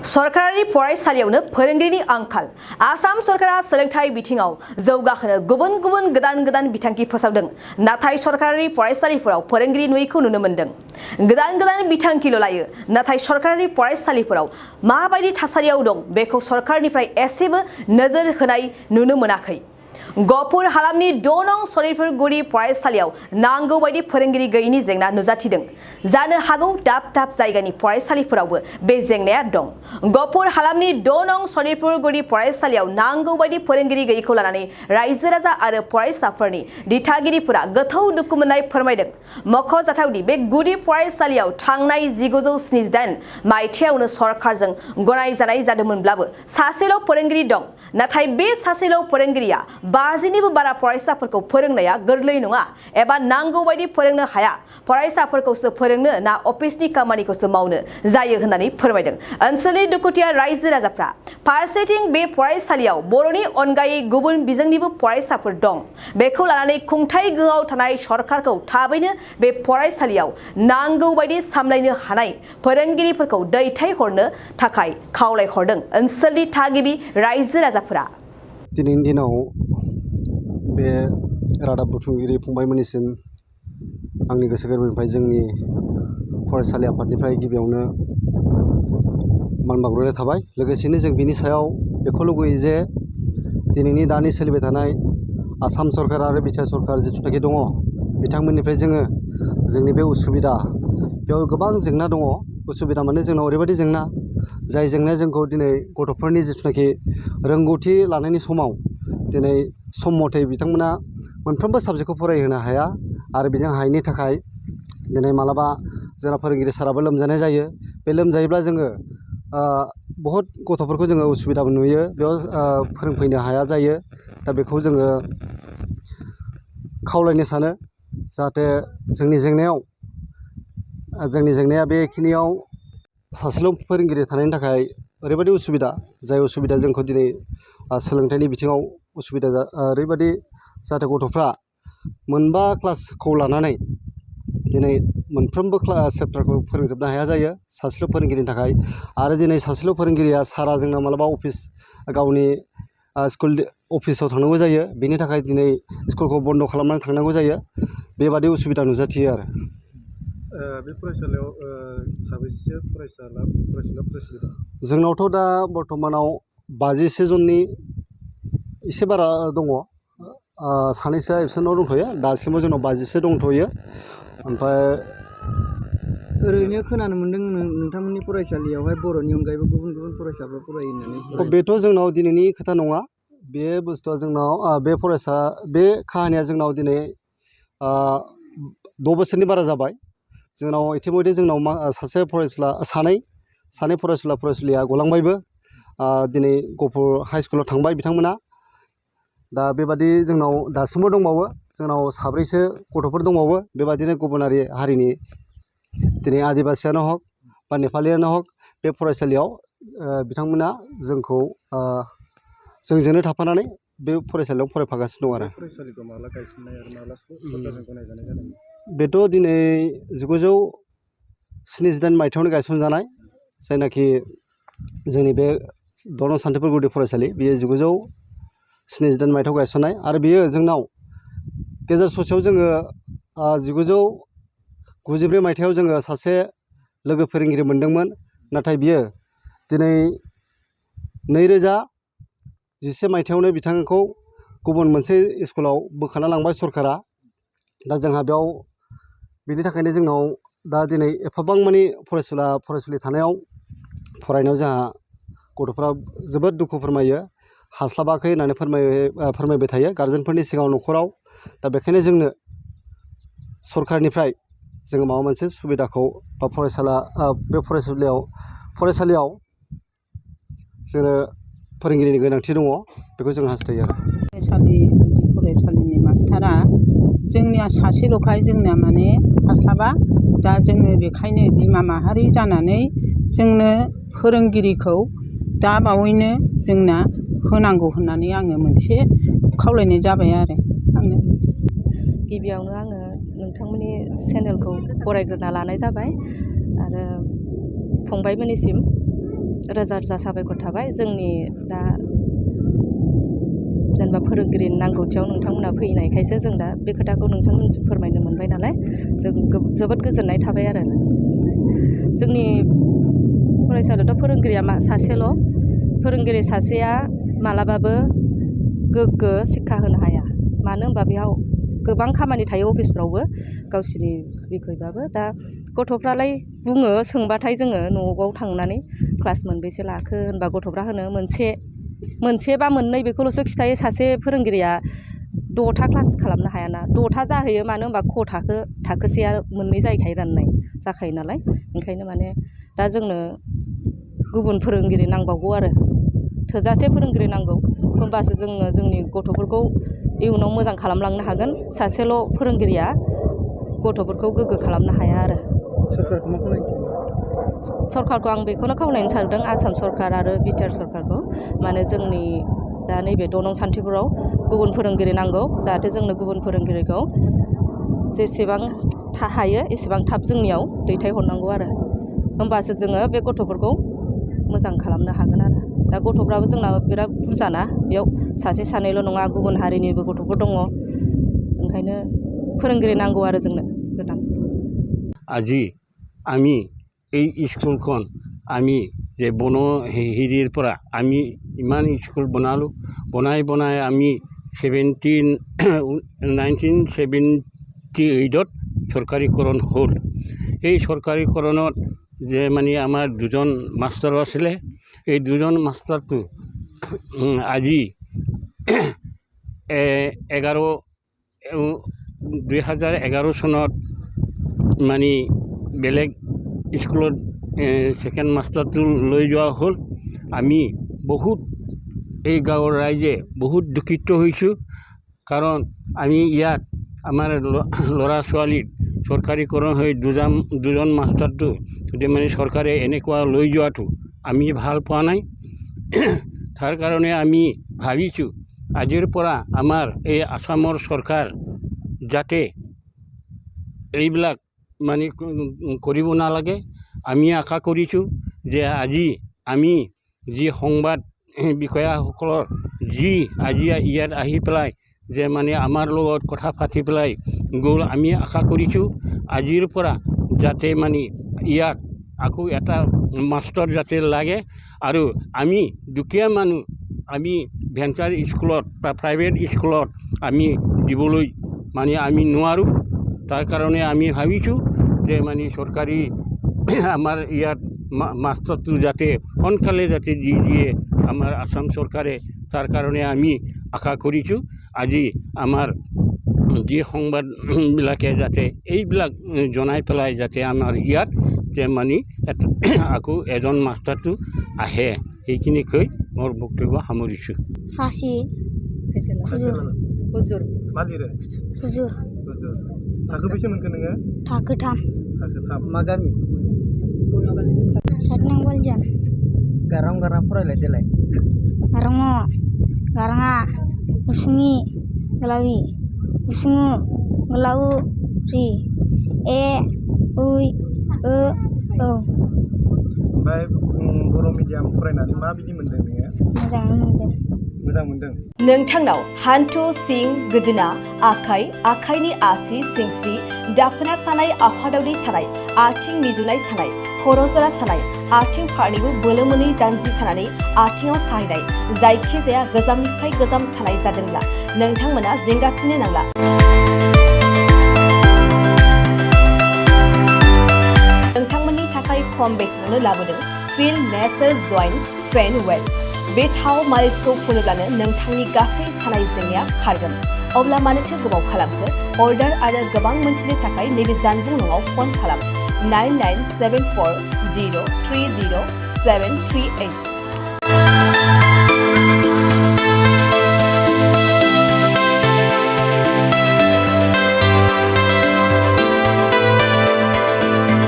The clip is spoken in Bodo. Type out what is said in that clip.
सरकारारि फरायसालियावनो फोरोंगिरिनि आंखाल आसाम सरकारा सोलोंथाइ बिथिङाव जौगाहोनो गुबुन गुबुन गोदान बिथांखि फोसावदों नाथाय सरकारारि फरायसालिफोराव फोरोंगिरि नुयैखौ नुनो मोनदों गोदान बिथांखिल' लायो नाथाय सरकारारि फरायसालिफोराव माबायदि थासारियाव दं बेखौ सरकारनिफ्राय एसेबो नोजोर होनाय नुनो मोनाखै गहपुर हालामनि 2 नं सनितपुरगुरि फरायसालियाव नांगौ बायदि फोरोंगिरि गैयैनि जेंना नुजाथिदों जानो हागौ दाब जायगानि फरायसालिफोरावबो बे जेंनाया दं गहपुर हालामनि 2 नं सनितपुरगुरि फरायसालियाव नांगौ बायदि फोरोंगिरि गैयैखौ लानानै रायजो राजा आरो फरायसाफोरनि दिथागिरिफोरा गोथौ दुखु मोननाय फोरमायदों मख'जाथावदि बे गुदि फरायसालियाव थांनाय 1978 मायथाइयावनो सरकारजों गनायजानाय जादोंमोनब्लाबो सासेल' फोरोंगिरि दं नाथाय बे सासेल' फोरोंगिरिया 50निबो बारा फरायसाफोरखौ फोरोंनाया गोरलै नङा एबा नांगौ बायदि फोरोंनो हाया फरायसाफोरखौसो फोरोंनो ना अफिसनि खामानिखौसो मावनो जायो होननानै फोरमायदों ओनसोलनि दुखुथिया रायजो राजाफ्रा फारसेथिं बे फरायसालियाव बर'नि अनगायै गुबुन बिजोंनिबो फरायसाफोर दं बेखौ लानानै खुंथाय गोहोआव थानाय सरकारखौ थाबैनो बे फरायसालियाव नांगौ बायदि सामलायनो हानाय फोरोंगिरिफोरखौ दैथायहरनो थाखाय खावलायहरदों ओनसोलनि थागिबि रायजो राजाफोरा दिनैनि दिनाव बे रादाब बुथुमगिरि फंबायमोननिसिम आंनि गोसो गोरबोनिफ्राय जोंनि फरायसालि आफादनिफ्राय गिबियावनो मान बावग्रोनाय थाबाय लोगोसेनो जों बिनि सायाव बेखौ लुगैयो जे दिनैनि दानि सोलिबाय थानाय आसाम सरकार आरो बिटिआर सरकार जिथुनाखि दङ बिथांमोननिफ्राय जोङो जोंनि बे उसुबिदा बेयाव गोबां जेंना दङ उसुबिदा माने जोंनाव ओरैबायदि जेंना जाय जेंनाया जोंखौ दिनै गथ'फोरनि जिथुनाखि रोंगौथि लानायनि समाव दिनै सम मथे बिथांमोना मोनफ्रोमबो साबजेक्टखौ फरायहोनो हाया आरो बेजों हायैनि थाखाय दिनै मालाबा जोंना फोरोंगिरि साराबो लोमजानाय जायो बे लोमजायोब्ला जोङो बहुद गथ'फोरखौ जोङो उसुबिदाबो नुयो बेयाव फोरोंफैनो हाया जायो दा बेखौ जोङो खावलायनो सानो जाहाथे जोंनि जेंनाया बेखिनियाव सासेल' फोरोंगिरि थानायनि थाखाय ओरैबायदि उसुबिदा जाय उसुबिदा जोंखौ दिनै सोलोंथाइनि बिथिङाव उसुबिदा ओरैबायदि जाहाथे गथ'फ्रा मोनबा क्लासखौ लानानै दिनै मोनफ्रोमबो चेप्टारखौ फोरोंजोबनो हाया जायो सासेल' फोरोंगिरिनि थाखाय आरो दिनै सासेल' फोरोंगिरिया सारा जोंना मालाबा अफिस गावनि स्कुल अफिसाव थांनांगौ जायो बेनि थाखाय दिनै स्कुलखौ बन्द' खालामनानै थांनांगौ जायो बेबादि उसुबिदा नुजाथियो आरो बे फरायसालियाव साबैसे फरायसालि दं जोंनावथ' दा बर्थमानाव 50 जननि एसे बारा दङ सानैसोआ एबसेन्टआव दंथ'यो दासिमाव जोंनाव 50सो दंथ'यो ओमफ्राय ओरैनो खोनानो मोन्दों नोंथांमोननि फरायसालियावहाय बर'नि अनगायैबो गुबुन फरायसाफोर फरायो होननानै बेथ' जोंनाव दिनैनि खोथा नङा बे बुस्थुआ जोंनाव बे काहानिया जोंनाव दिनै 6 बोसोरनि बारा जाबाय जोंनाव इतिमयधे जोंनाव सासे फरायसुला सानै फरायसुलिया गलांबायबो दिनै गहपुर हाइ स्कुलाव थांबाय बिथांमोना दा बेबादि जोंनाव दासिमबो दंबावो जोंनाव 7सो गथ'फोर दंबावो बेबादिनो गुबुनारि हारिनि दिनै आदिबासियानो हक बा नेपालियानो हक बे फरायसालियाव बिथांमोना जोंखौ जोंजोंनो थाफानानै बे फरायसालियाव फरायफागासिनो दं आरो फरायसालिखौ माला गायसननाय आरो माला सरकारजों गनायजानाय जादोंमोन बेथ' दिनै 1978 मायथाइयावनो गायसनजानाय जायनाखि जोंनि बे 2 नं सान्तिपुरगुरि फरायसालि बेयो 1978 मायथाइयाव गायसननाय आरो बेयो जोंनाव गेजेर ससेयाव जोङो 1994 मायथाइयाव जोङो सासे लोगो फोरोंगिरि मोनदोंमोन नाथाय बियो दिनै 2011 मायथाइयावनो बिथांखौ गुबुन मोनसे स्कुलाव बोखाना लांबाय सरकारा दा जोंहा बेयाव बिनि थाखायनो जोंनाव दा दिनै एफाबां मानि फरायसुलि थानायाव फरायनायाव जोंहा गथ'फ्रा जोबोद दुखु फोरमायो हास्लाबाखै होननानै फोरमायबाय थायो गारजेनफोरनि सिगाङाव न'खराव दा बेखायनो जोंनो सरकारनिफ्राय जोङो माबा मोनसे सुबिदाखौ बा बे फरायसालियाव जोङो फोरोंगिरिनि गोनांथि दङ बेखौ जों हास्थायो आरो फरायसालिनि मास्टारा जोंनिया सासेल'खाय जोंना माने हास्लाबा दा जोङो बेखायनो बिमा माहारि जानानै जोंनो फोरोंगिरिखौ दा बावैनो जोंना होनांगौ होननानै आङो मोनसे खावलायनाय जाबाय आरो गिबियावनो आङो नोंथांमोननि चेनेलखौ बरायग्रोना लानाय जाबाय आरो फंबायमोननिसिम रोजा रोजा साबायखर थाबाय जोंनि दा जेनेबा फोरोंगिरि नांगौथियाव नोंथांमोना फैनायखायसो जों दा बे खोथाखौ नोंथांमोनसिम फोरमायनो मोनबाय नालाय जों जोबोद गोजोननाय थाबाय आरो जोंनि फरायसालियावथ' फोरोंगिरिया सासेल' फोरोंगिरि सासेया मालाबाबो गोग्गो शिक्षा होनो हाया मानो होनबा बेयाव गोबां खामानि थायो अफिसफ्रावबो गावसिनि बिखयबाबो दा गथ'फ्रालाय बुङो सोंबाथाय जोङो न'आव थांनानै क्लास मोनबेसे लाखो होनबा गथ'फ्रा होनो मोनसे बा मोननै बेखौल'सो खिथायो सासे फोरोंगिरिया 6था क्लास खालामनो हायाना 6था जाहैयो मानो होनबा क थाखोसेया मोननै जाहैखायो राननाय जाखायो नालाय ओंखायनो माने दा जोंनो गुबुन फोरोंगिरि नांबावगौ आरो थोजासे फोरोंगिरि नांगौ होमबासो जोङो जोंनि गथ'फोरखौ इयुनाव मोजां खालामलांनो हागोन सासेल' फोरोंगिरिया गथ'फोरखौ गोग्गो खालामनो हाया आरो सरकारखौ मा खालामनो सानो सरकारखौ आं बेखौनो खावलायनो सानदों आसाम सरकार आरो बिटिआर सरकारखौ माने जोंनि दा नैबे 6 नं सान्थिफुराव गुबुन फोरोंगिरि नांगौ जाहाथे जोंनो गुबुन फोरोंगिरिखौ जेसेबां हायो एसेबां थाब जोंनियाव दैथायहरनांगौ आरो होमबासो जोङो बे गथ'फोरखौ मोजां खालामनो हागोन आरो दा गथ'फ्राबो जोंना बिराद बुरजाना बेयाव सासे सानैल' नङा गुबुन हारिनिबो गथ'फोर दङ ओंखायनो फोरोंगिरि नांगौ आरो जोंनो गोदान আজি আমি এই স্কুলখন আমি যে হেৰিৰ পৰা আমি ইমান স্কুল বনালোঁ বনাই আমি 1978ত চৰকাৰীকৰণ হ'ল এই চৰকাৰীকৰণত যে মানে আমাৰ 2জন মাষ্টাৰ আছিলে এই 2জন মাষ্টাৰটো আজি 2011 চনত মানে বেলেগ স্কুলত ছেকেণ্ড মাষ্টাৰটো লৈ যোৱা হ'ল আমি বহুত এই গাঁৱৰ ৰাইজে বহুত দুখিত হৈছোঁ কাৰণ আমি ইয়াত আমাৰ ল'ৰা ছোৱালীক চৰকাৰীকৰণ হৈ 2জন মাষ্টাৰটো যদি মানে চৰকাৰে এনেকুৱা লৈ যোৱাটো আমি ভাল পোৱা নাই তাৰ কাৰণে আমি ভাবিছোঁ আজিৰ পৰা আমাৰ এই আসামৰ চৰকাৰ যাতে এইবিলাক মানে কৰিব নালাগে আমি আশা কৰিছোঁ যে আজি আমি যি সংবাদ বিষয়াসকলৰ যি আজি ইয়াত আহি পেলাই যে মানে আমাৰ লগত কথা পাতি পেলাই গ'ল আমি আশা কৰিছোঁ আজিৰ পৰা যাতে মানে ইয়াত আকৌ এটা মাষ্টৰ যাতে লাগে আৰু আমি দুখীয়া মানুহ আমি ভেঞ্চাৰ স্কুলত বা প্ৰাইভেট স্কুলত আমি দিবলৈ মানে আমি নোৱাৰোঁ তাৰ কাৰণে আমি ভাবিছোঁ যে মানে চৰকাৰী আমাৰ ইয়াত মাষ্টৰটো যাতে সোনকালে যাতে দি দিয়ে আমাৰ আসাম চৰকাৰে তাৰ কাৰণে আমি আশা কৰিছোঁ আজি আমাৰ যি সংবাদবিলাকে যাতে এইবিলাক জনাই পেলাই যাতে আমাৰ ইয়াত যে মানে আকৌ এজন মাষ্টাৰটো আহে সেইখিনি কৈ মোৰ বক্তব্য সামৰিছোঁ ফাঁসি हुजुर मा लिरो हुजुर थाखो बेसे मोनखो नोङो थाखो 3 थाखो 3 मा गामि सातनांगलजन गारां फरायलाय देलाय गाराङा गाराङा गुसुङि गोलावि गुसुङु गोलावु रि ए उइ ओ औ ओमफ्राय बर' मिडियाम फरायनानै माबायदि मोनदों नोङो मोजां मोनदों नोंथांनाव हान्थु सिं गोदोना आखाइनि आसि सिंस्रि दाफोना सानाय आफादावनि सानाय आथिं मिजुनाय सानाय खर' जरा सानाय आथिं फारनैबो बोलो मोनै जानजि सानानै आथिङाव साहैनाय जायखिजाया गोजामनिफ्राय गोजाम सानाय जादोंब्ला नोंथांमोना जिंगासिनो नांला नोंथांमोननि थाखाय खम बेसेनावनो लाबोदों फिल नेचार जइन्ट फेन वेल बे थाव मालिसखौ फुनोब्लानो नोंथांनि गासै सानाय जेंनाया खारगोन अब्ला मानोथो गोबाव खालामखो अर्डार आरो गोबां मोनथिनो थाखाय नैबे जानबुं नङाव फन खालाम 9974030738